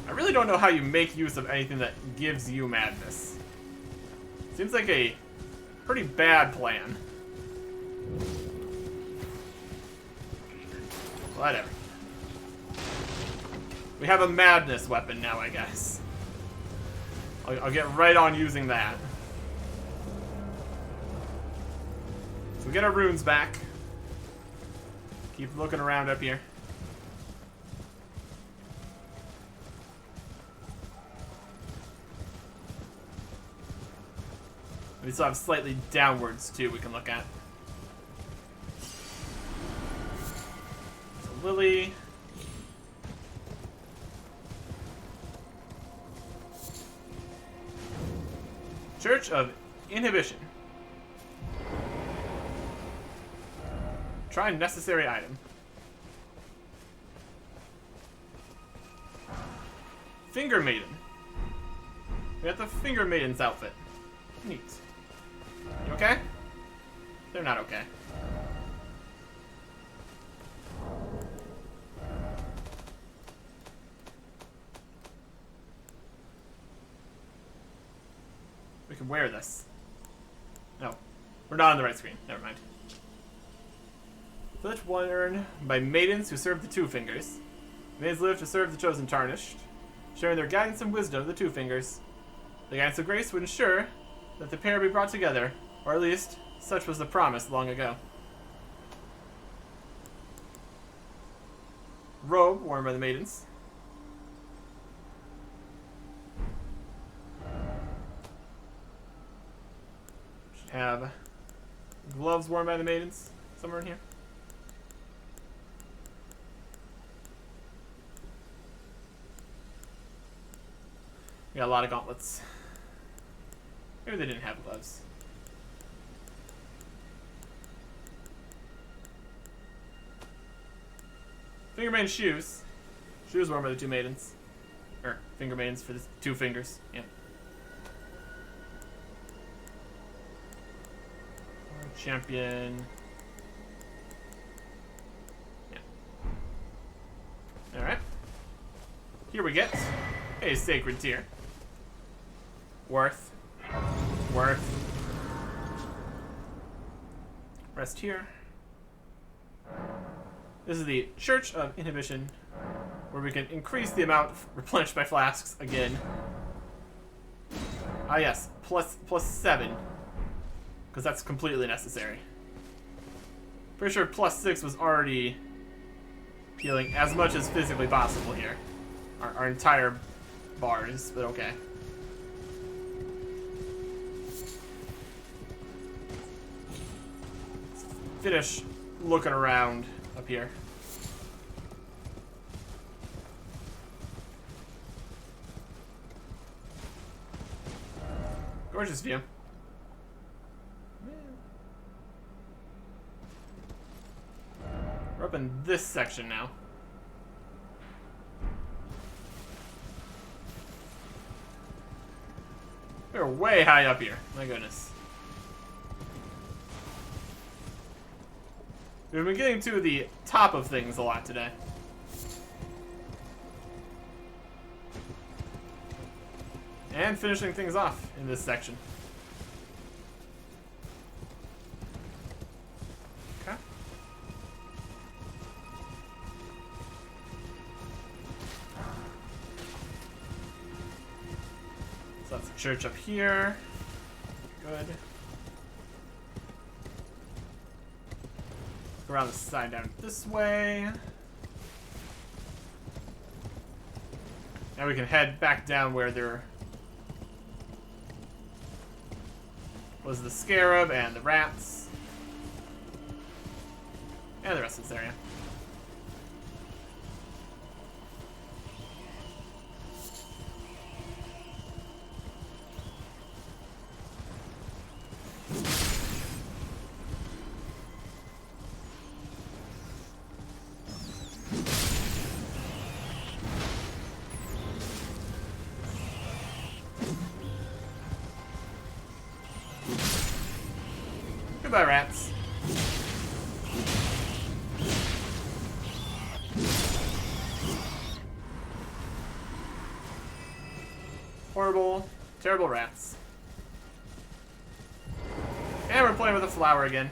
I really don't know how you make use of anything that gives you madness. Seems like a pretty bad plan. Whatever. We have a madness weapon now, I guess. I'll get right on using that. So we get our runes back. Keep looking around up here. We still have slightly downwards too we can look at. So Lily. Church of Inhibition. Try necessary item. Finger Maiden. We got the Finger Maiden's outfit. Neat. You okay? They're not okay. We can wear this. No. We're not on the right screen. Never mind. Village worn by maidens who serve the Two Fingers. Maidens live to serve the Chosen Tarnished, sharing their guidance and wisdom of the Two Fingers. The guidance of grace would ensure that the pair be brought together, or at least, such was the promise long ago. Robe worn by the maidens. Should have gloves worn by the maidens somewhere in here. We got a lot of gauntlets. Maybe they didn't have gloves. Finger Maiden shoes. Shoes worn by the two maidens. Or Finger Maidens for the Two Fingers. Yeah. Champion. Yeah. Alright. Here we get a Sacred Tear. Worth. Rest here. This is the Church of Inhibition, where we can increase the amount replenished by flasks again. Ah yes, plus 7. Because that's completely necessary. Pretty sure plus 6 was already healing as much as physically possible here. Our entire bars, but okay. Finish looking around up here. Gorgeous view. We're up in this section now. We're way high up here. My goodness. We've been getting to the top of things a lot today. And finishing things off in this section. Okay. So that's the church up here. Good. Go around the side down this way. Now we can head back down where there was the scarab and the rats. And the rest of this area. Goodbye, rats. Horrible, terrible rats. And we're playing with a flower again.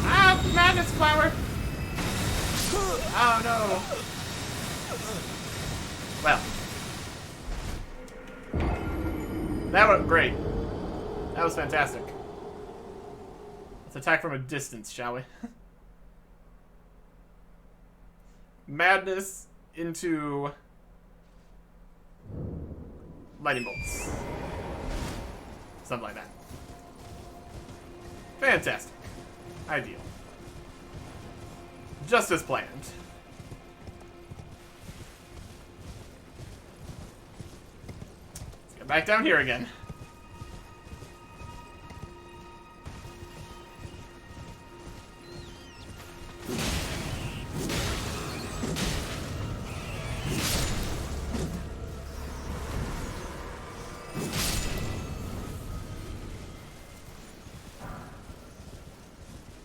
Ah, madness flower! Oh no! Well. That was great. That was fantastic. Let's attack from a distance, shall we? Madness into lightning bolts. Something like that. Fantastic. Ideal. Just as planned. Let's get back down here again.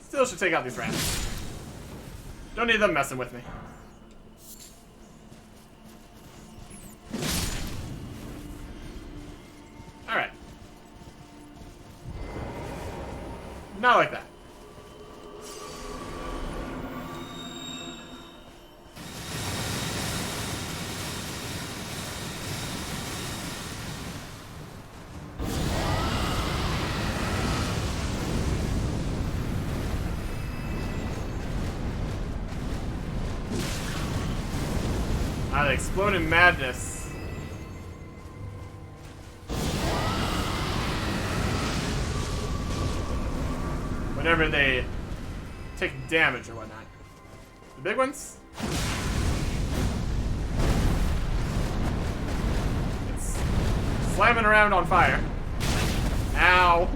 Still should take out these rats. Don't need them messing with me. Alright. Not like that. Ah, the exploding madness. Whenever they take damage or whatnot. The big ones? It's slamming around on fire. Ow.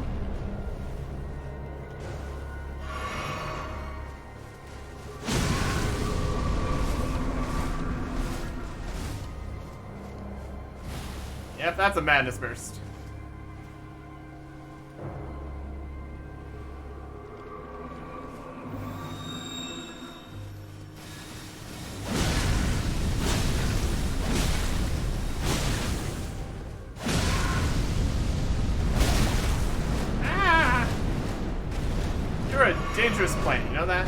Yep, that's a madness burst. Ah! You're a dangerous plant, you know that?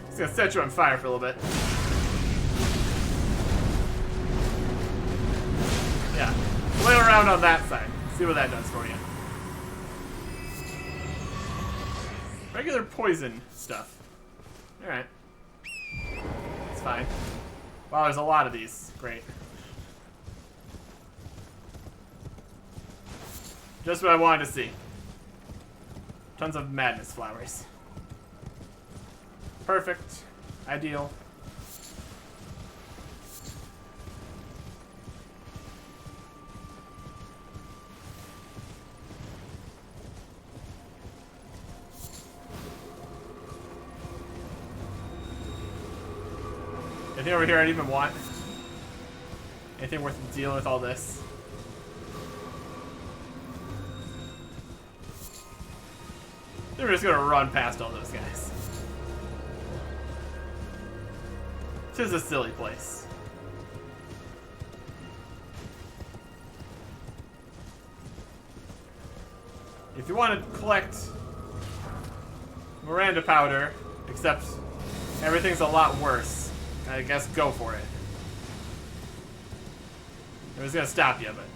It's gonna set you on fire for a little bit. Yeah. Flail around on that side. See what that does for you. Regular poison stuff. Alright. It's fine. Wow, there's a lot of these. Great. Just what I wanted to see. Tons of madness flowers. Perfect. Ideal. Anything over here I'd even want? Anything worth dealing with all this? They're just gonna run past all those guys. This is a silly place. If you want to collect Miranda powder, except everything's a lot worse, I guess go for it. I was gonna stop you, but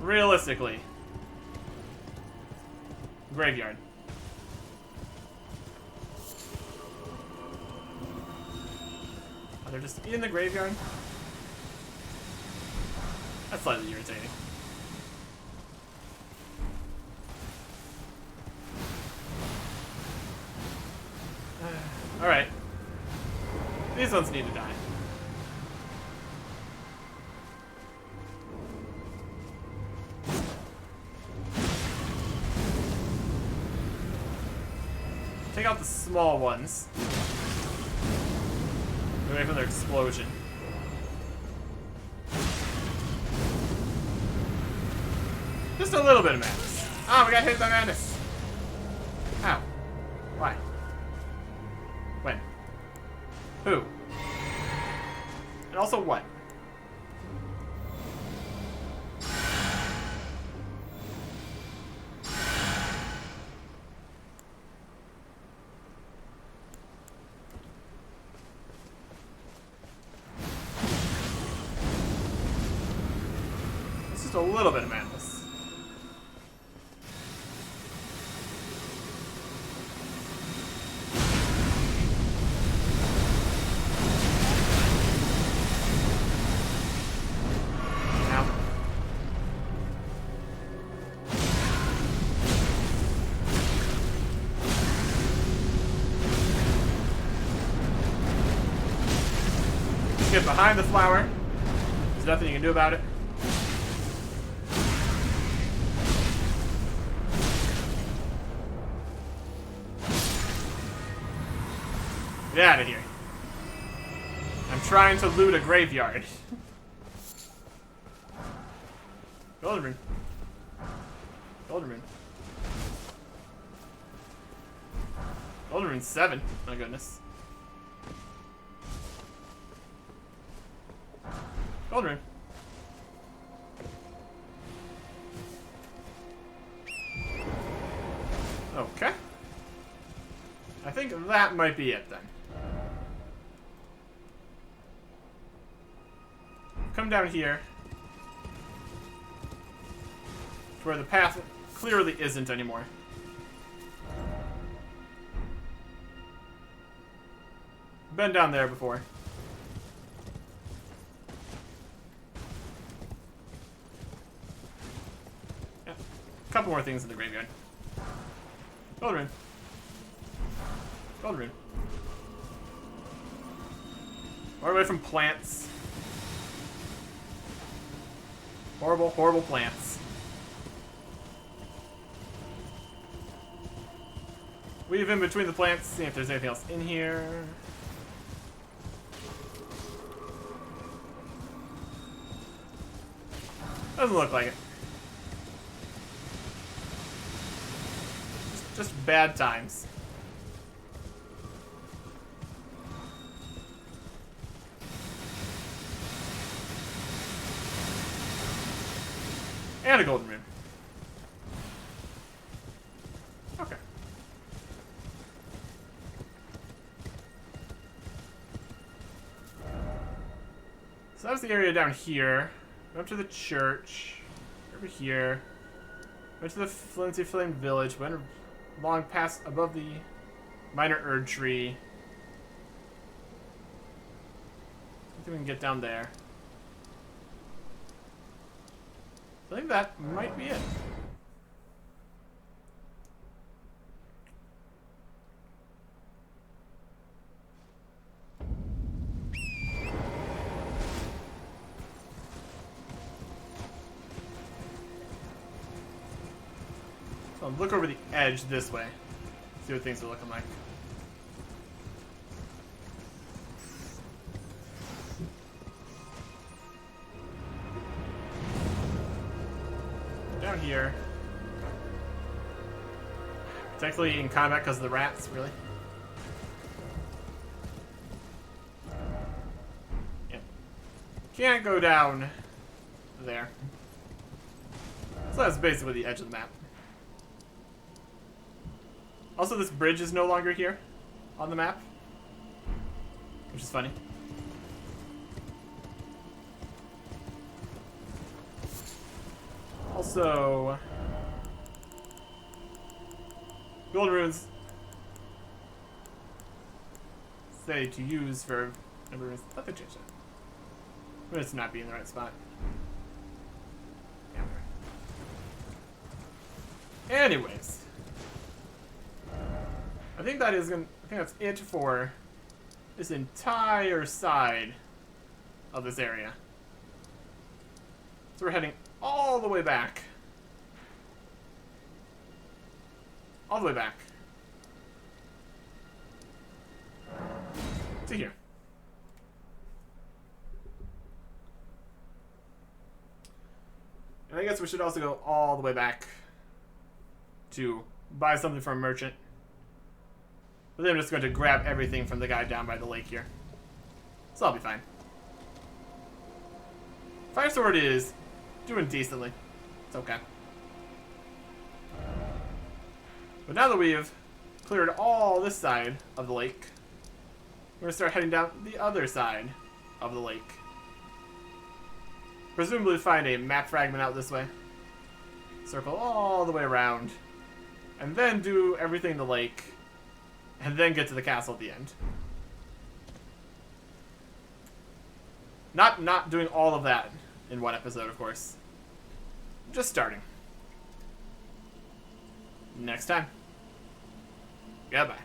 realistically, graveyard. they're just in the graveyard? That's slightly irritating. Alright. These ones need to die. Take out the small ones. Get away from their explosion. Just a little bit of madness. Ah, we got hit by madness. How? Why? When? Who? And also what? It's just a little bit of madness. Get behind the flower. There's nothing you can do about it. Get out of here. I'm trying to loot a graveyard. Golden rune. Golden rune. Golden rune 7. My goodness. Golden rune. Okay. I think that might be it then. Come down here to where the path clearly isn't anymore. Been down there before. Yeah. A couple more things in the graveyard. Gold rune. Gold rune. More away from plants. Horrible, horrible plants. Weave in between the plants, see if there's anything else in here. Doesn't look like it. Just bad times. And a golden rune. Okay. So that's the area down here. Went up to the church. Over here. Went to the Flinty Flame Village. Went along past above the minor Erd tree. I think we can get down there. I think that might be it. So I'll look over the edge this way. See what things are looking like. Down here. Technically in combat because of the rats, really. Yeah. Can't go down there. So that's basically the edge of the map. Also, this bridge is no longer here on the map, which is funny. Also, golden runes say to use for Let me change that. I'm gonna not be in the right spot. Yeah, right. Anyways. I think that's it for this entire side of this area. So we're heading all the way back. All the way back. To here. And I guess we should also go all the way back to buy something from a merchant. But then I'm just going to grab everything from the guy down by the lake here. So I'll be fine. Fire Sword is doing decently. It's okay. But now that we have cleared all this side of the lake, we're going to start heading down the other side of the lake. Presumably find a map fragment out this way. Circle all the way around. And then do everything in the lake. And then get to the castle at the end. Not doing all of that in one episode, of course. Just starting. Next time. Goodbye.